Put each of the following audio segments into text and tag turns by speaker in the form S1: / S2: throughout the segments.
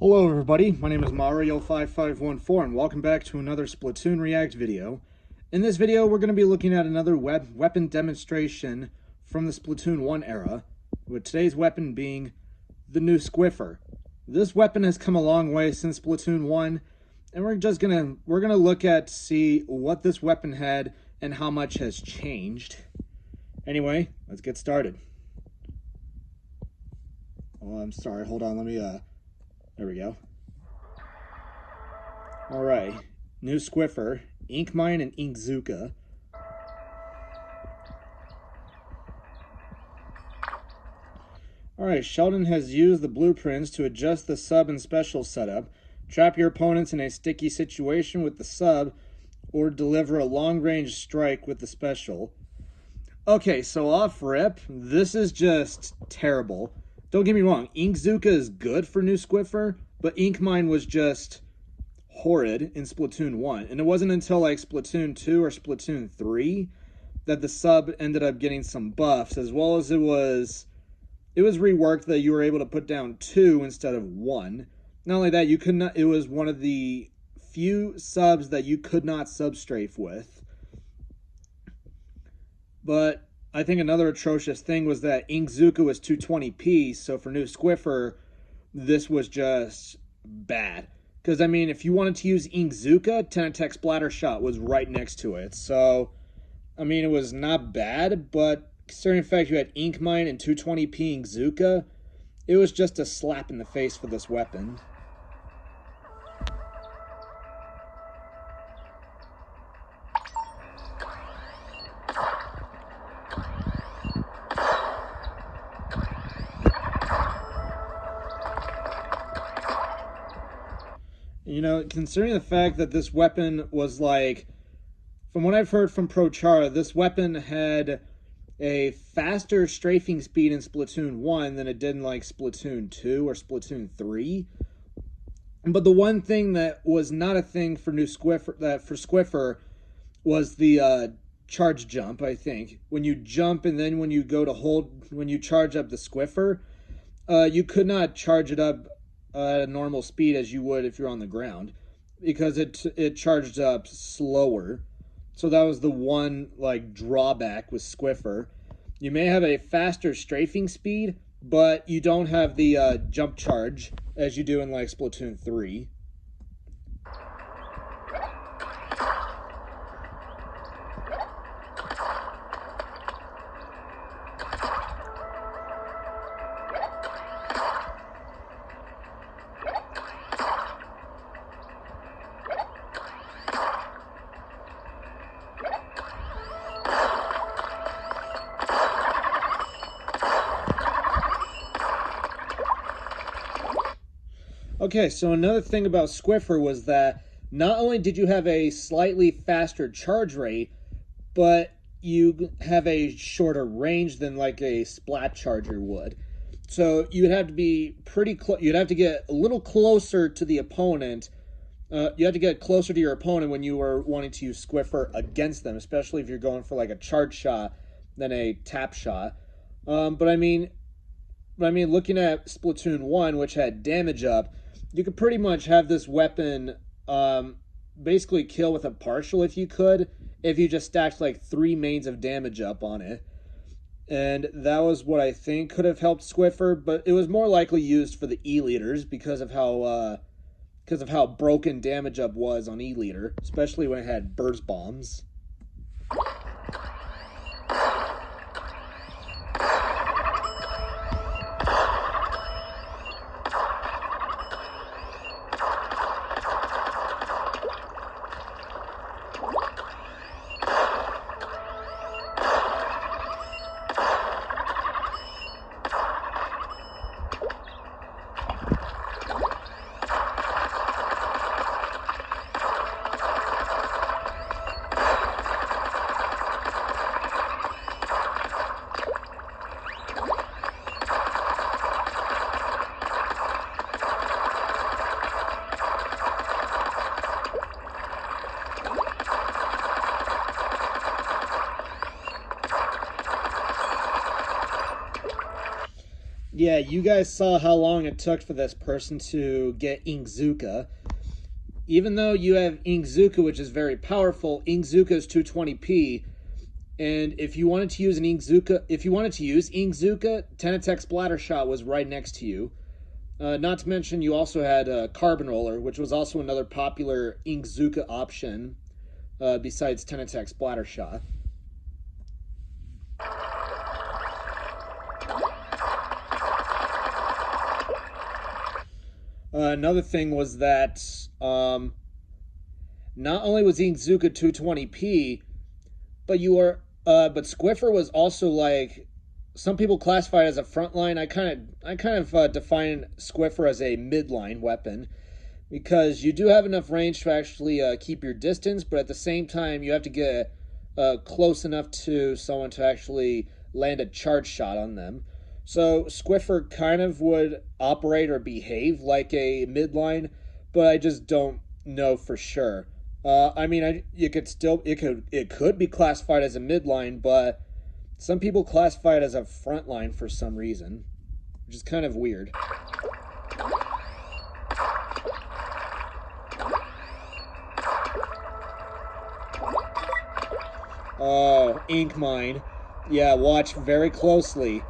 S1: Hello everybody, my name is Mario5514 and welcome back to another Splatoon React video. In this video we're going to be looking at another weapon demonstration from the Splatoon 1 era, with today's weapon being the new Squiffer. This weapon has come a long way since Splatoon 1, and we're gonna look at see what this weapon had and how much has changed. Anyway, let's get started. Oh, I'm sorry, hold on, let me there we go. Alright, new Squiffer, Ink Mine and Ink Zuka. Alright, Sheldon has used the blueprints to adjust the sub and special setup, trap your opponents in a sticky situation with the sub, or deliver a long-range strike with the special. Okay, so off rip, this is just terrible. Don't get me wrong, Ink Zuka is good for new Squiffer, but Ink Mine was just horrid in Splatoon 1. And it wasn't until like Splatoon 2 or Splatoon 3 that the sub ended up getting some buffs, as well as it was reworked that you were able to put down 2 instead of 1. Not only that, you could not, it was one of the few subs that you could not substrafe with. But I think another atrocious thing was that Ink Zuka was 220p, so for new Squiffer, this was just bad. Because, I mean, if you wanted to use Ink Zuka, 10 attack splatter shot was right next to it. So, I mean, it was not bad, but considering the fact you had Ink Mine and 220p Ink Zuka, it was just a slap in the face for this weapon. You know, considering the fact that this weapon was like, from what I've heard from ProChara, this weapon had a faster strafing speed in Splatoon 1 than it did in like Splatoon 2 or Splatoon 3. But the one thing that was not a thing for new Squiffer, for Squiffer, was the charge jump, I think. When you jump and then when you go to hold, when you charge up the Squiffer, you could not charge it up at a normal speed as you would if you're on the ground, because it charged up slower. So that was the one like drawback with Squiffer. You may have a faster strafing speed, but you don't have the jump charge as you do in like Splatoon 3. Okay, so another thing about Squiffer was that not only did you have a slightly faster charge rate, but you have a shorter range than like a splat charger would. So you'd have to be pretty close. You'd have to get a little closer to the opponent. You have to get closer to your opponent when you were wanting to use Squiffer against them, especially if you're going for like a charge shot than a tap shot. But I mean, looking at Splatoon 1, which had damage up, you could pretty much have this weapon basically kill with a partial if you just stacked like 3 mains of damage up on it. And that was what I think could have helped Squiffer, but it was more likely used for the E-Leaders because of how broken damage up was on E-Leader, especially when it had burst bombs. Yeah, you guys saw how long it took for this person to get Inkzuka. Even though you have Inkzuka, which is very powerful, Inkzuka is 220p. And if you wanted to use an Inkzuka, 10 attack splatter shot was right next to you. Not to mention, you also had Carbon Roller, which was also another popular Inkzuka option besides 10 attack splatter shot. Another thing was that not only was Inkzuka 220p, but but Squiffer was also like, some people classify it as a frontline. I kind of define Squiffer as a midline weapon because you do have enough range to actually keep your distance, but at the same time you have to get close enough to someone to actually land a charge shot on them. So Squiffer kind of would operate or behave like a midline, but I just don't know for sure. I mean, it could be classified as a midline, but some people classify it as a frontline for some reason, which is kind of weird. Oh, Ink Mine. Yeah, watch very closely.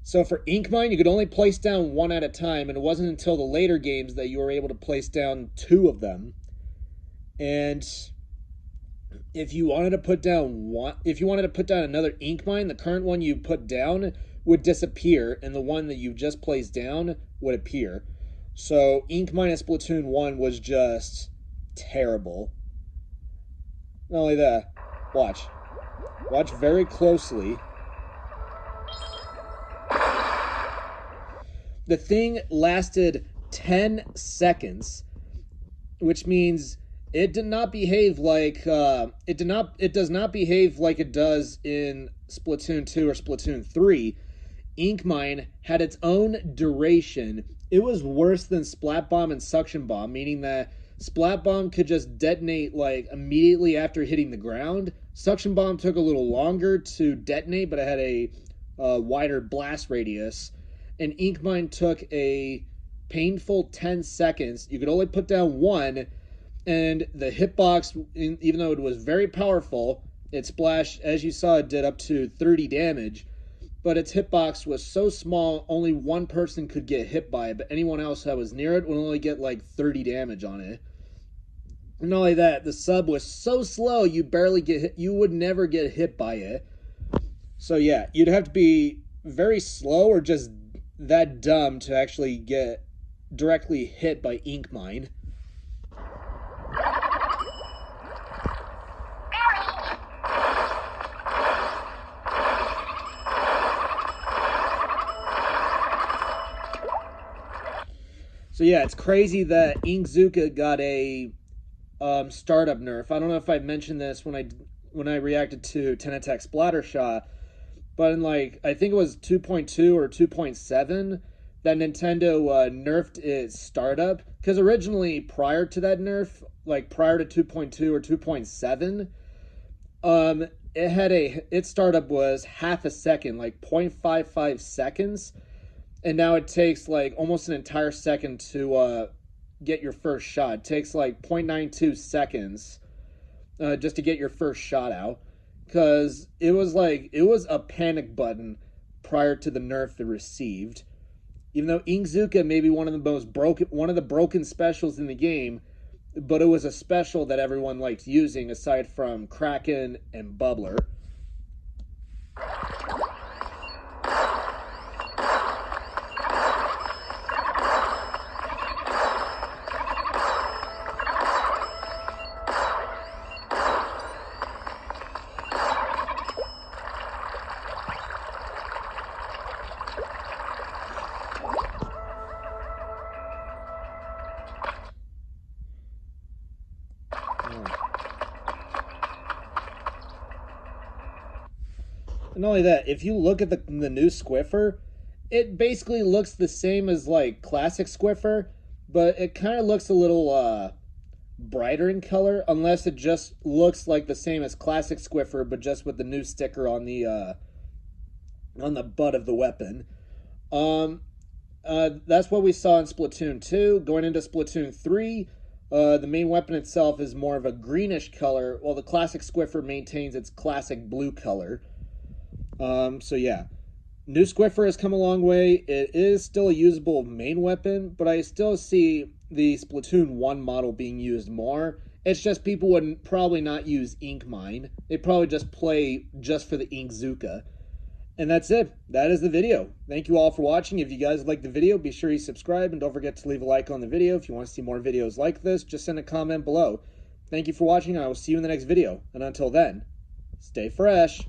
S1: So for Ink Mine, you could only place down one at a time, and it wasn't until the later games that you were able to place down two of them. And if you wanted to put down another Ink Mine, the current one you put down would disappear, and the one that you just placed down would appear. So Ink Mine in Splatoon 1 was just terrible. Not only that, watch very closely. The thing lasted 10 seconds, which means it did not behave like it does not behave like it does in Splatoon 2 or Splatoon 3. Ink Mine had its own duration. It was worse than Splat Bomb and Suction Bomb, meaning that Splat Bomb could just detonate like immediately after hitting the ground. Suction Bomb took a little longer to detonate, but it had a wider blast radius. And Ink Mine took a painful 10 seconds. You could only put down one, and the hitbox, even though it was very powerful, it splashed, as you saw, it did up to 30 damage, but its hitbox was so small, only one person could get hit by it, but anyone else that was near it would only get like 30 damage on it. And not only that, the sub was so slow, you would never get hit by it. So yeah, you'd have to be very slow or just that dumb to actually get directly hit by Ink Mine. So yeah, it's crazy that Inkzuka got a startup nerf. I don't know if I mentioned this when I reacted to 10 attack splatter shot, but in like I think it was 2.2 or 2.7 that Nintendo nerfed its startup, because originally prior to that nerf, like prior to 2.2 or 2.7, its startup was half a second, like 0.55 seconds. And now it takes like almost an entire second to get your first shot. It takes like 0.92 seconds just to get your first shot out. Because it was a panic button prior to the nerf it received. Even though Inkzuka may be one of the broken specials in the game, but it was a special that everyone liked using aside from Kraken and Bubbler. And not only that, if you look at the new Squiffer, it basically looks the same as like classic Squiffer, but it kind of looks a little brighter in color, unless it just looks like the same as classic Squiffer, but just with the new sticker on the butt of the weapon. That's what we saw in Splatoon 2. Going into Splatoon 3, the main weapon itself is more of a greenish color, while the classic Squiffer maintains its classic blue color. So yeah. New Squiffer has come a long way. It is still a usable main weapon, but I still see the Splatoon 1 model being used more. It's just people would probably not use Ink Mine. They'd probably just play just for the Ink Zuka. And that's it. That is the video. Thank you all for watching. If you guys like the video, be sure you subscribe and don't forget to leave a like on the video. If you want to see more videos like this, just send a comment below. Thank you for watching, and I will see you in the next video. And until then, stay fresh.